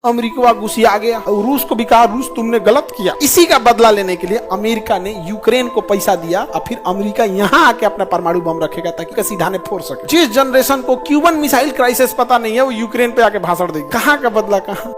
America घुसिया गया और रूस को भी कहा रूस तुमने गलत किया। इसी का बदला लेने के लिए अमेरिका ने यूक्रेन को पैसा दिया और फिर अमेरिका यहाँ आके अपना परमाणु बम रखेगा ताकि कसीधा ने फोड़ सके। जिस जनरेशन को क्यूबन मिसाइल क्राइसिस पता नहीं है वो यूक्रेन पे आके भाषण देगी। कहाँ का बदला कहाँ।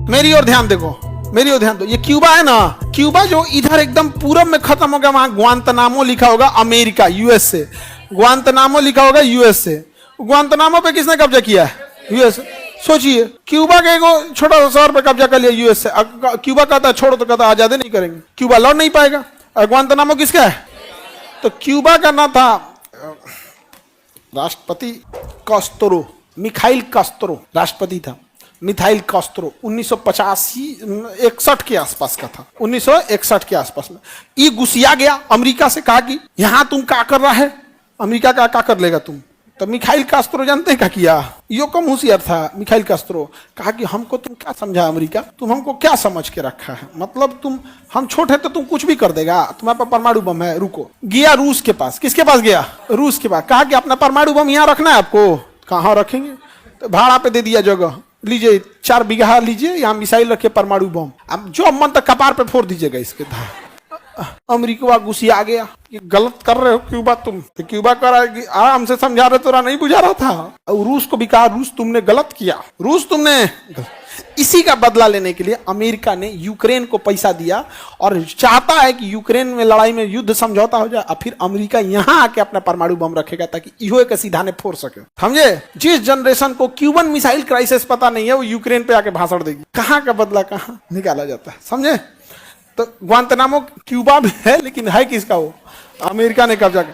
मेरी ओर ध्यान देखो, मेरी ओर ध्यान दो। ये क्यूबा है ना, क्यूबा जो इधर एकदम पूरब में खत्म हो गया, वहां ग्वांतनामो लिखा होगा अमेरिका यूएस से, ग्वांतनामो लिखा होगा यूएस से। ग्वांतनामो पे किसने कब्जा किया है? यूएस। सोचिए क्यूबा के एक छोटा सा शहर पे कब्जा कर लिया यूएस से। क्यूबा कहता है छोड़ो, तो कहता है आजादी नहीं करेंगे, क्यूबा लौट नहीं पाएगा। और ग्वांतनामो किसका है? तो क्यूबा का ना था राष्ट्रपति कास्त्रो, मिखाइल कास्त्रो राष्ट्रपति था, मिखाइल कास्त्रो। 1950-61 के आसपास का था, 1961 के आसपास में। ये घुसिया गया अमेरिका से, कहा कि यहां तुम क्या कर रहा है, अमेरिका का क्या कर लेगा तुम। तो मिखाइल कास्त्रो जानते हैं क्या किया? यो कम होशियार था मिखाइल कास्त्रो। कहा कि हमको तुम क्या समझा अमेरिका, तुम हमको क्या समझ के रखा है, मतलब तुम हम छोटे तो तुम कुछ भी कर देगा, तुम्हारे पास परमाणु बम है, रुको। गया रूस के पास। किसके पास गया? रूस के पास। कहा कि अपना परमाणु बम यहाँ रखना है आपको। कहाँ रखेंगे? तो भाड़ा पे दे दिया जगह, लीजिए 4 बीघा लीजिए, यहाँ मिसाइल रखे परमाणु बम, अब जो मन तक कपार पे फोड़ दीजिएगा इसके। अमेरिका घुसिया गया। ये गलत कर रहे हो क्यूबा तुम। तो क्यूबा कर आराम से समझा रहे, तोरा नहीं बुझा रहा था। और रूस को भी कहा रूस तुमने गलत किया, रूस तुमने। इसी का बदला लेने के लिए अमेरिका ने यूक्रेन को पैसा दिया और चाहता है कि यूक्रेन में लड़ाई में युद्ध समझौता हो जाए और फिर अमेरिका यहाँ आके अपना परमाणु बम रखेगा ताकि इहो एक सीधा ने फोड़ सके। समझे? जिस जनरेशन को क्यूबन मिसाइल क्राइसिस पता नहीं है वो यूक्रेन पे आके भाषण देगी। कहाँ का बदला कहाँ निकाला जाता है। समझे? तो ग्वांतनामो क्यूबा में है, लेकिन है किसका? वो अमेरिका ने कब्जा किया।